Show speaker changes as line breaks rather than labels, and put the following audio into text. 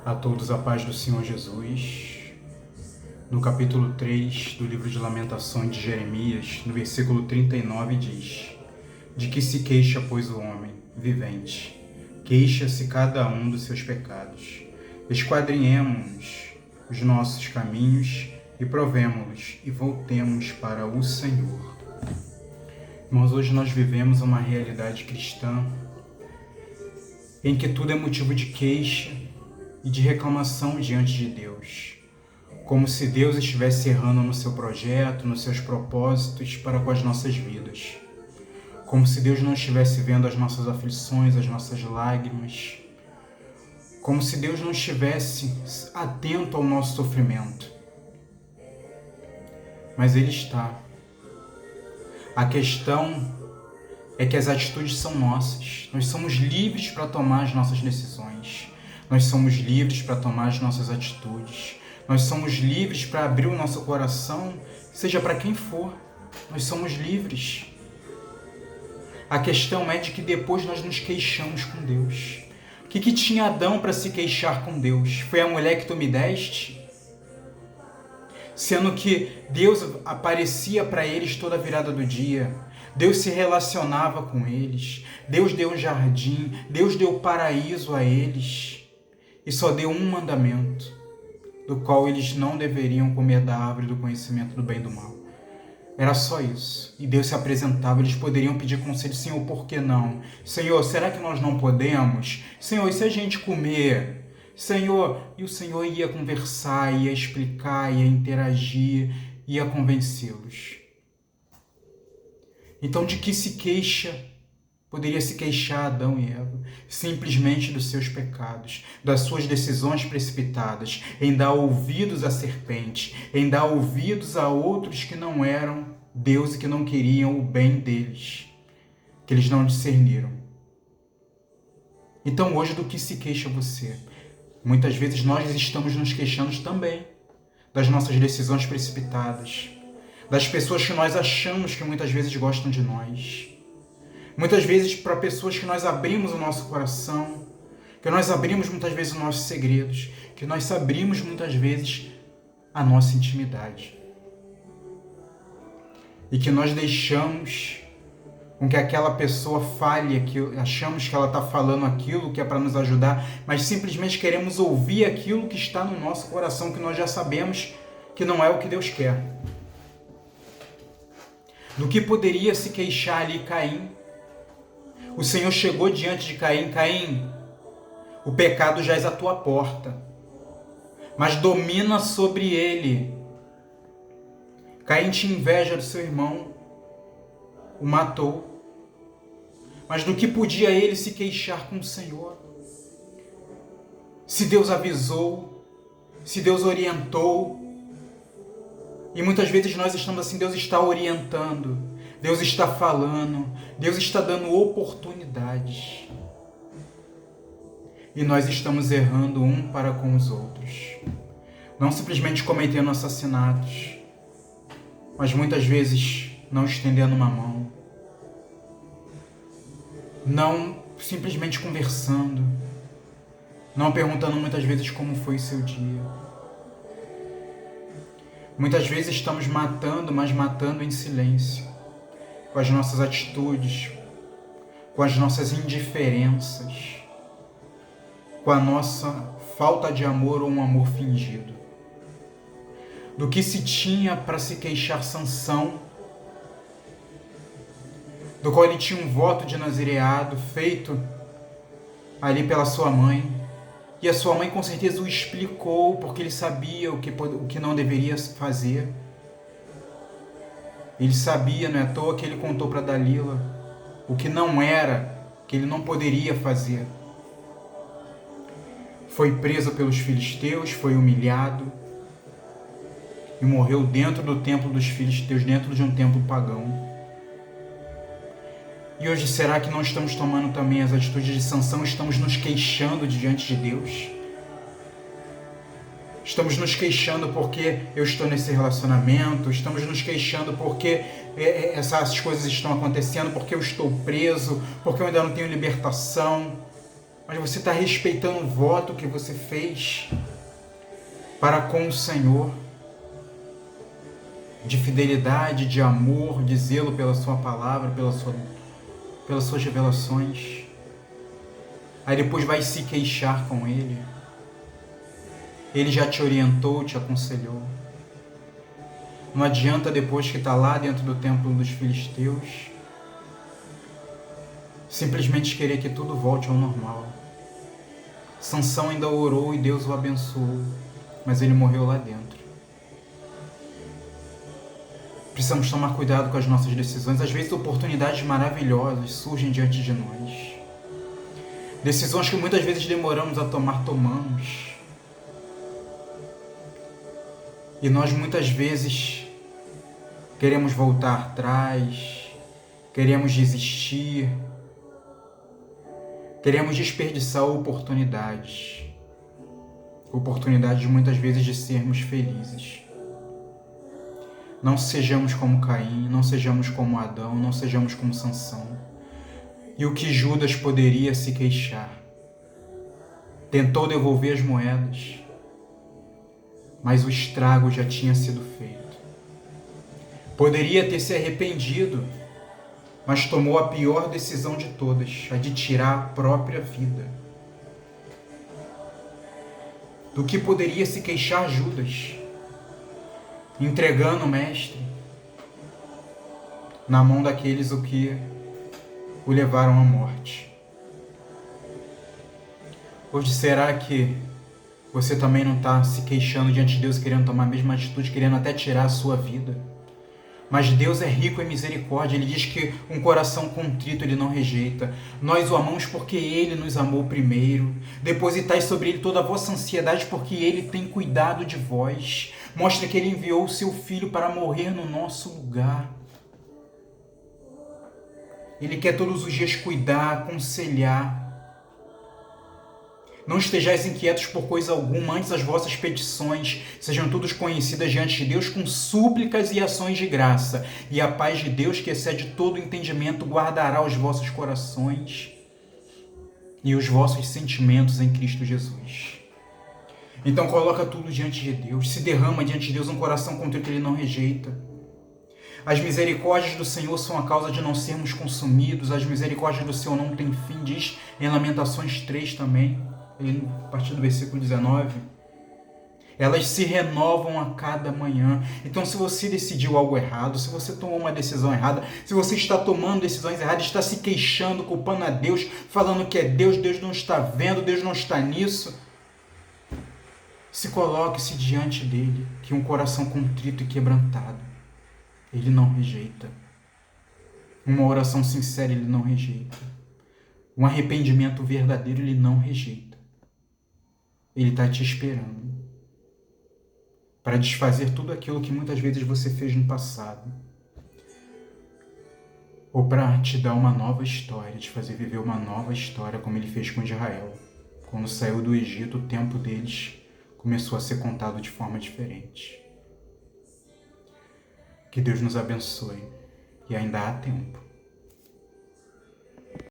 A todos a paz do Senhor Jesus. No capítulo 3 do livro de Lamentações de Jeremias, no versículo 39 diz: De que se queixa, pois, o homem vivente? Queixa-se cada um dos seus pecados. Esquadrinhemo-nos os nossos caminhos e provemo-los e voltemos para o Senhor. Irmãos, hoje nós vivemos uma realidade cristã em que tudo é motivo de queixa e de reclamação diante de Deus, como se Deus estivesse errando no seu projeto, nos seus propósitos para com as nossas vidas, como se Deus não estivesse vendo as nossas aflições, as nossas lágrimas, como se Deus não estivesse atento ao nosso sofrimento. Mas Ele está. A questão é que as atitudes são nossas. Nós somos livres para tomar as nossas decisões. Nós somos livres para tomar as nossas atitudes. Nós somos livres para abrir o nosso coração, seja para quem for. Nós somos livres. A questão é de que depois nós nos queixamos com Deus. O que tinha Adão para se queixar com Deus? Foi a mulher que tu me deste? Sendo que Deus aparecia para eles toda a virada do dia. Deus se relacionava com eles. Deus deu um jardim. Deus deu paraíso a eles. E só deu um mandamento, do qual eles não deveriam comer da árvore do conhecimento do bem e do mal. Era só isso. E Deus se apresentava, eles poderiam pedir conselho: Senhor, por que não? Senhor, será que nós não podemos? Senhor, e se a gente comer? Senhor, e o Senhor ia conversar, ia explicar, ia interagir, ia convencê-los. Então, de que se queixa? Poderia se queixar Adão e Eva simplesmente dos seus pecados, das suas decisões precipitadas, em dar ouvidos à serpente, em dar ouvidos a outros que não eram Deus e que não queriam o bem deles, que eles não discerniram. Então hoje, do que se queixa você? Muitas vezes nós estamos nos queixando também das nossas decisões precipitadas, das pessoas que nós achamos que muitas vezes gostam de nós. Muitas vezes para pessoas que nós abrimos o nosso coração, que nós abrimos muitas vezes os nossos segredos, que nós abrimos muitas vezes a nossa intimidade. E que nós deixamos com que aquela pessoa fale aquilo, achamos que ela está falando aquilo que é para nos ajudar, mas simplesmente queremos ouvir aquilo que está no nosso coração, que nós já sabemos que não é o que Deus quer. Do que poderia se queixar ali Caim? O Senhor chegou diante de Caim: Caim, o pecado jaz à tua porta, mas domina sobre ele. Caim tinha inveja do seu irmão, o matou. Mas do que podia ele se queixar com o Senhor? Se Deus avisou, se Deus orientou. E muitas vezes nós estamos assim: Deus está orientando, Deus está falando, Deus está dando oportunidades. E nós estamos errando um para com os outros. Não simplesmente cometendo assassinatos, mas muitas vezes não estendendo uma mão. Não simplesmente conversando. Não perguntando muitas vezes como foi o seu dia. Muitas vezes estamos matando, mas matando em silêncio, com as nossas atitudes, com as nossas indiferenças, com a nossa falta de amor ou um amor fingido. Do que se tinha para se queixar Sansão, do qual ele tinha um voto de nazireado feito ali pela sua mãe, e a sua mãe com certeza o explicou, porque ele sabia o que não deveria fazer. Ele sabia, não é à toa que ele contou para Dalila o que não era, que ele não poderia fazer. Foi preso pelos filisteus, foi humilhado e morreu dentro do templo dos filisteus, dentro de um templo pagão. E hoje, será que não estamos tomando também as atitudes de Sansão? Estamos nos queixando diante de Deus? Estamos nos queixando porque eu estou nesse relacionamento, estamos nos queixando porque essas coisas estão acontecendo, porque eu estou preso, porque eu ainda não tenho libertação. mas você está respeitando o voto que você fez para com o Senhor, de fidelidade, de amor, de zelo pela sua palavra, pelas suas revelações. Aí depois vai se queixar com Ele. Ele já te orientou, te aconselhou. Não adianta depois que está lá dentro do templo dos filisteus, simplesmente querer que tudo volte ao normal. Sansão ainda orou e Deus o abençoou, mas ele morreu lá dentro. Precisamos tomar cuidado com as nossas decisões. Às vezes oportunidades maravilhosas surgem diante de nós. Decisões que muitas vezes demoramos a tomar, tomamos. E nós muitas vezes queremos voltar atrás, queremos desistir, queremos desperdiçar oportunidades. Oportunidades muitas vezes de sermos felizes. Não sejamos como Caim, não sejamos como Adão, não sejamos como Sansão. E o que Judas poderia se queixar? Tentou devolver as moedas, mas o estrago já tinha sido feito. Poderia ter se arrependido, mas tomou a pior decisão de todas, a de tirar a própria vida. Do que poderia se queixar Judas? Entregando o mestre na mão daqueles o que o levaram à morte. Hoje, será que você também não está se queixando diante de Deus, querendo tomar a mesma atitude, querendo até tirar a sua vida? Mas Deus é rico em misericórdia. Ele diz que um coração contrito Ele não rejeita. Nós o amamos porque Ele nos amou primeiro. Depositai sobre Ele toda a vossa ansiedade, porque Ele tem cuidado de vós. Mostra que Ele enviou o Seu Filho para morrer no nosso lugar. Ele quer todos os dias cuidar, aconselhar. Não estejais inquietos por coisa alguma, antes as vossas petições sejam todas conhecidas diante de Deus com súplicas e ações de graça. E a paz de Deus, que excede todo entendimento, guardará os vossos corações e os vossos sentimentos em Cristo Jesus. Então coloca tudo diante de Deus, se derrama diante de Deus um coração contrito que Ele não rejeita. As misericórdias do Senhor são a causa de não sermos consumidos, as misericórdias do Senhor não têm fim, diz em Lamentações 3 também. A partir do versículo 19, elas se renovam a cada manhã. Então, se você decidiu algo errado, se você tomou uma decisão errada, se você está tomando decisões erradas, está se queixando, culpando a Deus, falando que é Deus, Deus não está vendo, Deus não está nisso, se coloque-se diante dele, que um coração contrito e quebrantado, Ele não rejeita. Uma oração sincera, Ele não rejeita. Um arrependimento verdadeiro, Ele não rejeita. Ele está te esperando para desfazer tudo aquilo que muitas vezes você fez no passado, ou para te dar uma nova história, te fazer viver uma nova história, como Ele fez com Israel. Quando saiu do Egito, o tempo deles começou a ser contado de forma diferente. Que Deus nos abençoe, e ainda há tempo.